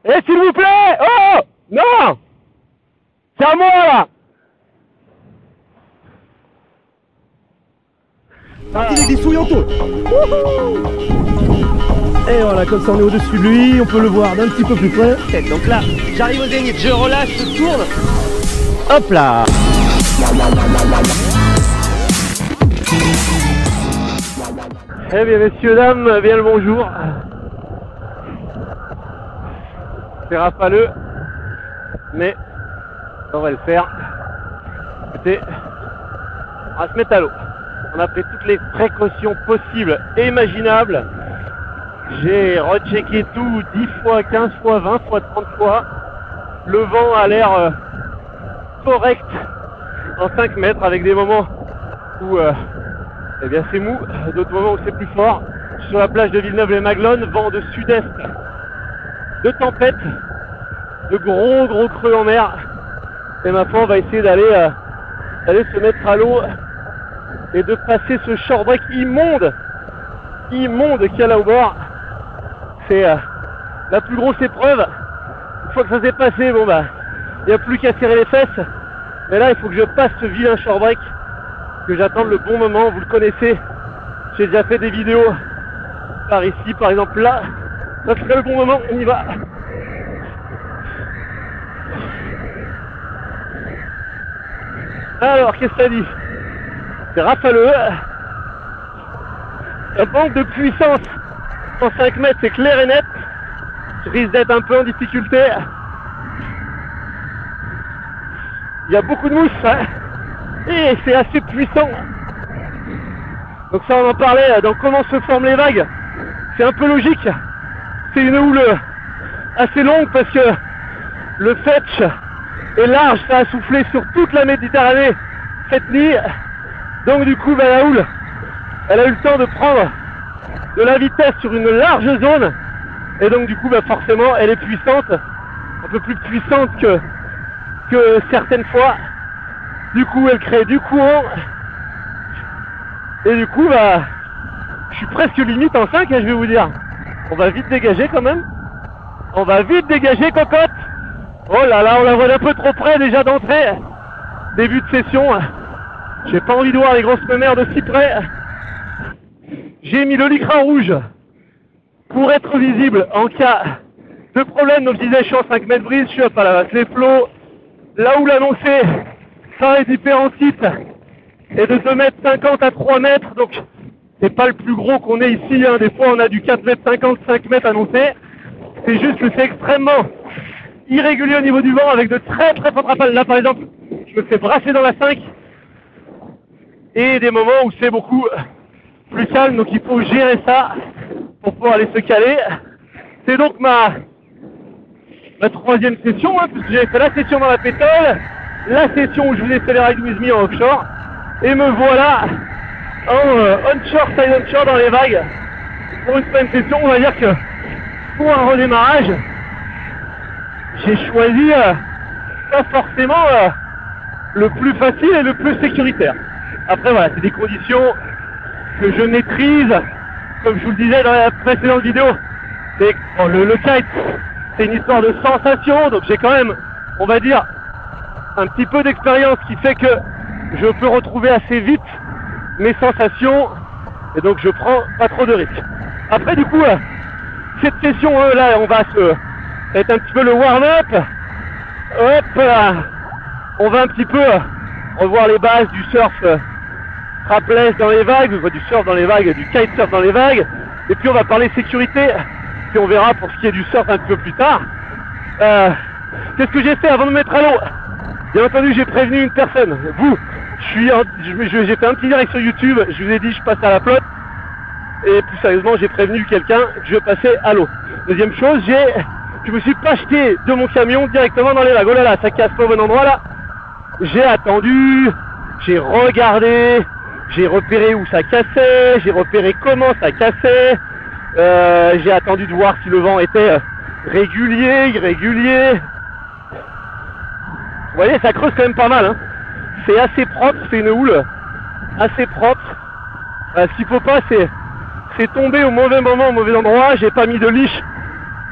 Eh, s'il vous plaît! Oh! Non! C'est à moi, là! Il est des souilles en tôle. Et voilà, comme ça on est au-dessus de lui, on peut le voir d'un petit peu plus près. Donc là, j'arrive au zénith, je relâche, je tourne. Hop là! Eh bien, messieurs, dames, bien le bonjour. C'est rafaleux, mais on va le faire. Écoutez, on va se mettre à l'eau. On a pris toutes les précautions possibles et imaginables. J'ai rechecké tout 10 fois, 15 fois, 20 fois, 30 fois. Le vent a l'air correct en 5 mètres avec des moments où eh bien c'est mou, d'autres moments où c'est plus fort. Je suis sur la plage de Villeneuve-les-Maglones, vent de sud-est, de tempête, de gros creux en mer. Et maintenant on va essayer d'aller se mettre à l'eau et de passer ce short-break immonde qu'il y a là au bord. C'est la plus grosse épreuve. Une fois que ça s'est passé, bon bah, il n'y a plus qu'à serrer les fesses. Mais là, il faut que je passe ce vilain short-break, que j'attende le bon moment. Vous le connaissez, j'ai déjà fait des vidéos par ici, par exemple là. Ça serait le bon moment, on y va. Alors, qu'est-ce que ça dit? C'est rafaleux. Ça manque de puissance. En 5 mètres, c'est clair et net. Je risque d'être un peu en difficulté. Il y a beaucoup de mousse, hein, et c'est assez puissant. Donc ça, on en parlait dans comment se forment les vagues. C'est un peu logique. C'est une houle assez longue parce que le Fetch est large. Ça a soufflé sur toute la Méditerranée cette nuit. Donc du coup, bah, la houle, elle a eu le temps de prendre de la vitesse sur une large zone. Et donc du coup, bah, forcément, elle est puissante. Un peu plus puissante que certaines fois. Du coup, elle crée du courant. Et du coup, bah, je suis presque limite en 5, hein, je vais vous dire. On va vite dégager quand même. On va vite dégager, cocotte. Oh là là, on la voit d'un peu trop près déjà d'entrée. Début de session. J'ai pas envie de voir les grosses mères de si près. J'ai mis le lycra rouge pour être visible en cas de problème. Donc je disais, je suis en 5 mètres brise, je suis à Palavas les flots. Là où l'annoncer par les différents sites est de 2 mètres 50 à 3 mètres. Donc c'est pas le plus gros qu'on ait ici, hein. Des fois on a du 4 mètres 50, 5 mètres annoncé. C'est juste que c'est extrêmement irrégulier au niveau du vent avec de très fortes rafales. Là par exemple, je me fais brasser dans la 5 et des moments où c'est beaucoup plus calme, donc il faut gérer ça pour pouvoir aller se caler. C'est donc ma 3e session, hein, puisque j'avais fait la session dans la pétole, la session où je vous ai fait les ride with me en offshore, et me voilà en onshore, side onshore dans les vagues pour une 5e session. On va dire que pour un redémarrage, j'ai choisi pas forcément le plus facile et le plus sécuritaire. Après voilà, c'est des conditions que je maîtrise, comme je vous le disais dans la précédente vidéo. C'est bon, le kite, c'est une histoire de sensation, donc j'ai quand même, on va dire, un petit peu d'expérience qui fait que je peux retrouver assez vite mes sensations, et donc je prends pas trop de risques. Après du coup, cette session là, on va ça va être un petit peu le warm-up. Hop là, on va un petit peu revoir les bases du surf strapless dans les vagues, du surf dans les vagues, du kitesurf dans les vagues, et puis on va parler sécurité, puis on verra pour ce qui est du surf un petit peu plus tard. Qu'est-ce que j'ai fait avant de me mettre à l'eau? Bien entendu, j'ai prévenu une personne. Vous, j'ai fait un petit direct sur YouTube, je vous ai dit je passe à la flotte, et plus sérieusement, j'ai prévenu quelqu'un que je passais à l'eau. Deuxième chose, je me suis pas jeté de mon camion directement dans les vagues. Oh là là, ça casse pas au bon endroit là. J'ai attendu, j'ai regardé, j'ai repéré où ça cassait, j'ai repéré comment ça cassait, j'ai attendu de voir si le vent était régulier, irrégulier. Vous voyez, ça creuse quand même pas mal, hein. C'est assez propre, c'est une houle assez propre. Ce qu'il faut pas, c'est tomber au mauvais moment, au mauvais endroit. J'ai pas mis de leash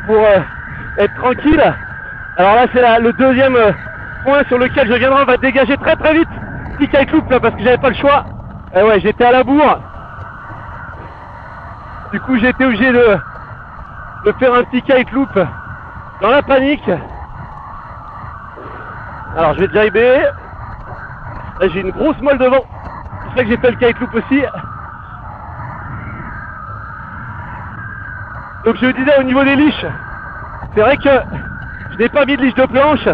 pour être tranquille. Alors là c'est le deuxième point sur lequel je viendrai, on va dégager très très vite. Petit kite loop là parce que j'avais pas le choix. Et ouais, j'étais à la bourre. Du coup j'ai été obligé de faire un petit kite loop dans la panique. Alors je vais driver. Là j'ai une grosse molle devant. C'est pour ça que j'ai fait le kite loop aussi. Donc je disais au niveau des liches, c'est vrai que je n'ai pas mis de liche de planche,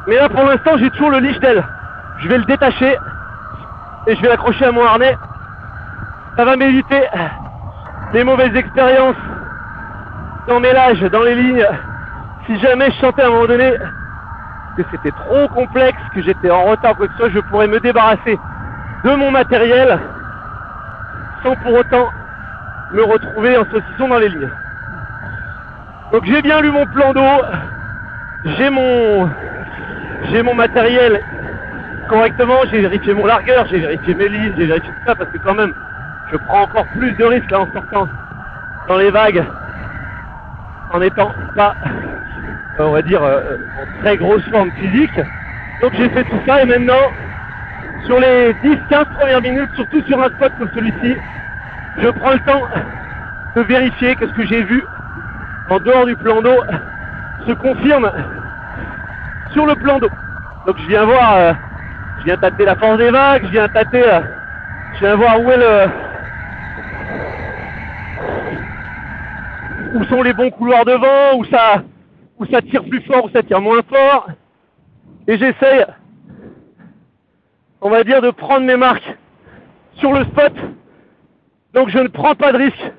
mais là pour l'instant j'ai toujours le liche d'aile. Je vais le détacher et je vais l'accrocher à mon harnais. Ça va m'éviter des mauvaises expériences dans mes lages, dans les lignes. Si jamais je sentais à un moment donné que c'était trop complexe, que j'étais en retard ou quoi que ce soit, je pourrais me débarrasser de mon matériel sans pour autant me retrouver en saucisson dans les lignes. Donc j'ai bien lu mon plan d'eau, j'ai mon matériel correctement, j'ai vérifié mon largueur, j'ai vérifié mes lignes, j'ai vérifié tout ça parce que quand même je prends encore plus de risques là en sortant dans les vagues en étant pas on va dire en très grosse forme physique. Donc j'ai fait tout ça et maintenant sur les 10-15 premières minutes, surtout sur un spot comme celui-ci, je prends le temps de vérifier que ce que j'ai vu en dehors du plan d'eau se confirme sur le plan d'eau. Donc je viens voir, je viens tâter la force des vagues, je viens voir où sont les bons couloirs de vent, où ça tire plus fort, où ça tire moins fort. Et j'essaye, on va dire, de prendre mes marques sur le spot. Donc je ne prends pas de risque.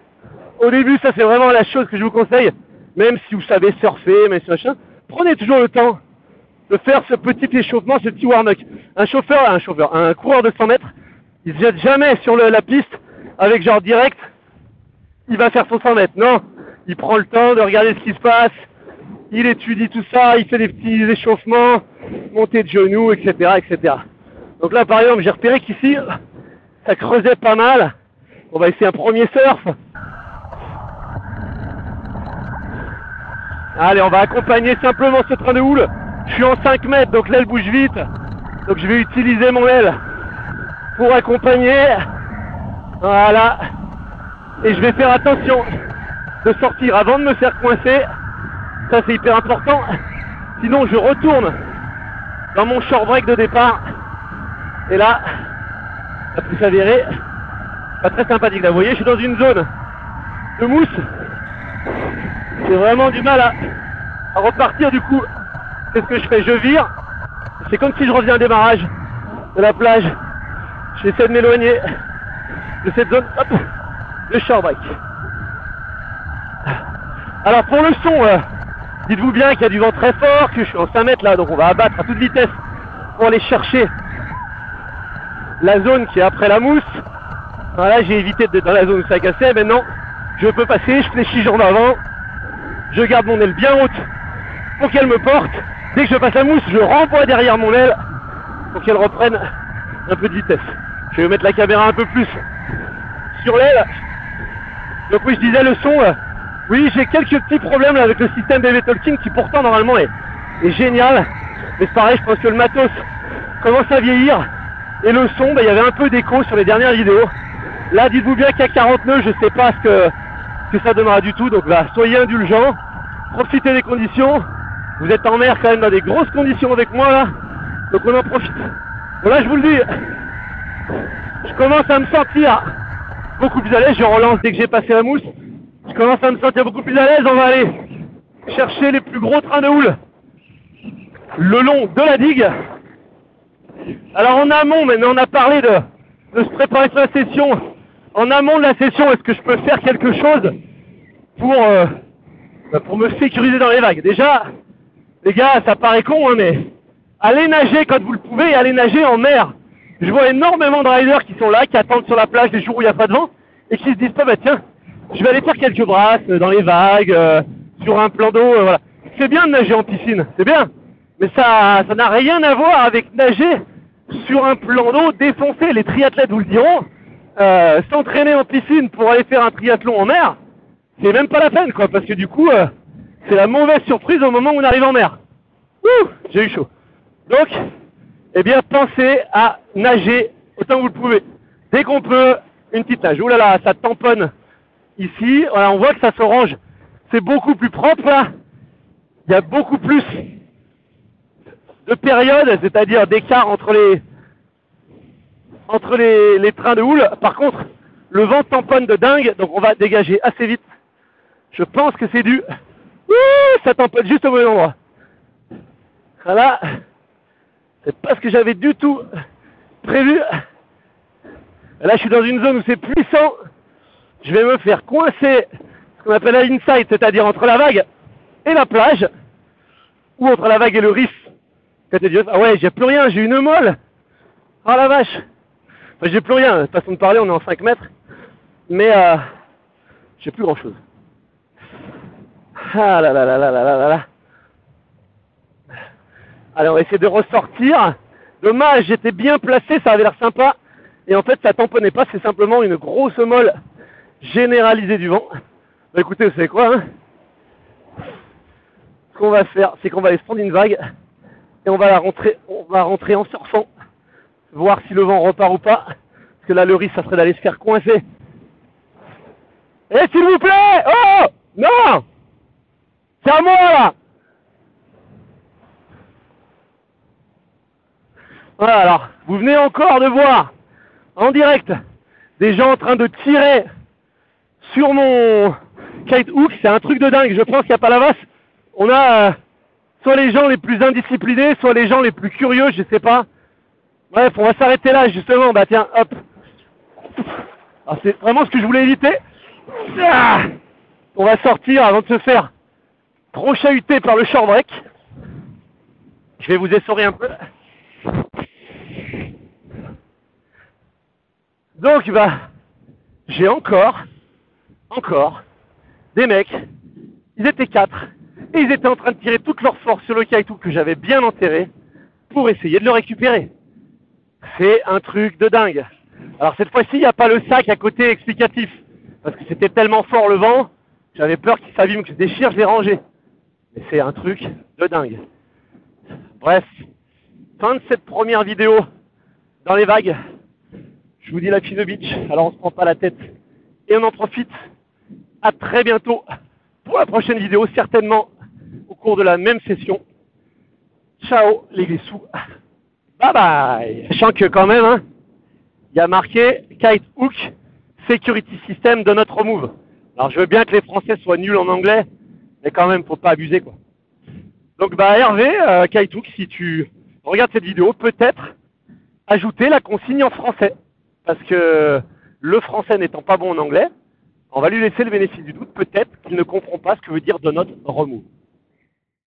Au début, ça c'est vraiment la chose que je vous conseille. Même si vous savez surfer, même si machin, prenez toujours le temps de faire ce petit échauffement, ce petit warm-up. Un coureur de 100 mètres, il se jette jamais sur la piste avec genre direct, il va faire son 100 mètres. Non, il prend le temps de regarder ce qui se passe, il étudie tout ça, il fait des petits échauffements, montée de genoux, etc., etc. Donc là, par exemple, j'ai repéré qu'ici, ça creusait pas mal. On va essayer un premier surf. Allez, on va accompagner simplement ce train de houle. Je suis en 5 mètres, donc l'aile bouge vite. Donc je vais utiliser mon aile pour accompagner. Voilà. Et je vais faire attention de sortir avant de me faire coincer. Ça c'est hyper important. Sinon je retourne dans mon short break de départ. Et là, ça peut s'avérer pas très sympathique. Là, vous voyez, je suis dans une zone de mousse. J'ai vraiment du mal à repartir. Du coup, qu'est-ce que je fais? Je vire. C'est comme si je reviens au démarrage de la plage. J'essaie de m'éloigner de cette zone. Hop, le short break. Alors pour le son, dites-vous bien qu'il y a du vent très fort, que je suis en 5 mètres là, donc on va abattre à toute vitesse pour aller chercher la zone qui est après la mousse. Voilà, j'ai évité d'être dans la zone où ça cassait. Maintenant, je peux passer, je fléchis jambes avant, je garde mon aile bien haute pour qu'elle me porte. Dès que je passe la mousse, je renvoie derrière mon aile pour qu'elle reprenne un peu de vitesse. Je vais mettre la caméra un peu plus sur l'aile. Donc oui, je disais le son, oui, j'ai quelques petits problèmes là, avec le système BB Talking qui pourtant normalement est génial. Mais c'est pareil, je pense que le matos commence à vieillir. Et le son, il y avait un peu d'écho sur les dernières vidéos. Là, dites-vous bien qu'à 40 nœuds, je sais pas ce que ça donnera du tout. Donc là, soyez indulgents, profitez des conditions. Vous êtes en mer quand même dans des grosses conditions avec moi là. Donc on en profite. Bon là, je vous le dis, je commence à me sentir beaucoup plus à l'aise. Je relance dès que j'ai passé la mousse. Je commence à me sentir beaucoup plus à l'aise. On va aller chercher les plus gros trains de houle le long de la digue. Alors en amont, maintenant on a parlé de se préparer sur la session. En amont de la session, est-ce que je peux faire quelque chose pour me sécuriser dans les vagues? Déjà, les gars, ça paraît con, hein, mais allez nager quand vous le pouvez et allez nager en mer. Je vois énormément de riders qui sont là, qui attendent sur la plage les jours où il n'y a pas de vent et qui se disent pas, bah tiens, je vais aller faire quelques brasses dans les vagues, sur un plan d'eau, voilà. C'est bien de nager en piscine, c'est bien, mais ça n'a rien à voir avec nager sur un plan d'eau défoncé. Les triathlètes vous le diront, s'entraîner en piscine pour aller faire un triathlon en mer, c'est même pas la peine, quoi, parce que du coup, c'est la mauvaise surprise au moment où on arrive en mer. Ouh, j'ai eu chaud. Donc, eh bien, pensez à nager autant que vous le pouvez. Dès qu'on peut, une petite nage. Ouh là là, ça tamponne ici. Voilà, on voit que ça se range. C'est beaucoup plus propre là. Il y a beaucoup plus de périodes, c'est-à-dire d'écart entre les trains de houle. Par contre, le vent tamponne de dingue, donc on va dégager assez vite. Je pense que c'est dû. Ouh, ça tamponne juste au bon endroit. Voilà. C'est pas ce que j'avais du tout prévu. Là, je suis dans une zone où c'est puissant. Je vais me faire coincer ce qu'on appelle à l'inside, c'est-à-dire entre la vague et la plage, ou entre la vague et le riff. Ah ouais, j'ai plus rien, j'ai une molle. Oh la vache. Enfin, j'ai plus rien, façon de parler, on est en 5 mètres. Mais j'ai plus grand chose. Ah là là là là là là là. Allez, on va essayer de ressortir. Dommage, j'étais bien placé, ça avait l'air sympa. Et en fait, ça tamponnait pas, c'est simplement une grosse molle généralisée du vent. Bah écoutez, vous savez quoi, hein? Ce qu'on va faire, c'est qu'on va aller se prendre une vague et on va rentrer en surfant, voir si le vent repart ou pas. Parce que là, le risque, ça serait d'aller se faire coincer. Et s'il vous plaît! Oh! Non! C'est à moi, là! Voilà, alors, vous venez encore de voir, en direct, des gens en train de tirer sur mon kite hook. C'est un truc de dingue, je pense qu'il n'y a pas la vasse. On a soit les gens les plus indisciplinés, soit les gens les plus curieux, je sais pas. Bref, on va s'arrêter là, justement. Bah tiens, hop. Alors, c'est vraiment ce que je voulais éviter. Ah, on va sortir avant de se faire trop chahuter par le short break. Je vais vous essorer un peu. Donc, bah, j'ai encore des mecs. Ils étaient 4 et ils étaient en train de tirer toute leur force sur le kite hook que j'avais bien enterré pour essayer de le récupérer. C'est un truc de dingue. Alors cette fois-ci, il n'y a pas le sac à côté explicatif parce que c'était tellement fort le vent, j'avais peur qu'il s'abîme, que se déchire, je l'ai rangé. Mais c'est un truc de dingue. Bref, fin de cette première vidéo dans les vagues. Je vous dis la fille de beach, alors on se prend pas la tête et on en profite. À très bientôt pour la prochaine vidéo, certainement au cours de la même session. Ciao les glissous. Bye bye. Sachant que quand même, hein, il y a marqué Kite Hook Security System de notre move. Alors je veux bien que les Français soient nuls en anglais, mais quand même, faut pas abuser quoi. Donc bah Hervé, Kite Hook, si tu regardes cette vidéo, peut-être ajouter la consigne en français. Parce que le français n'étant pas bon en anglais, on va lui laisser le bénéfice du doute, peut-être qu'il ne comprend pas ce que veut dire de notre remove.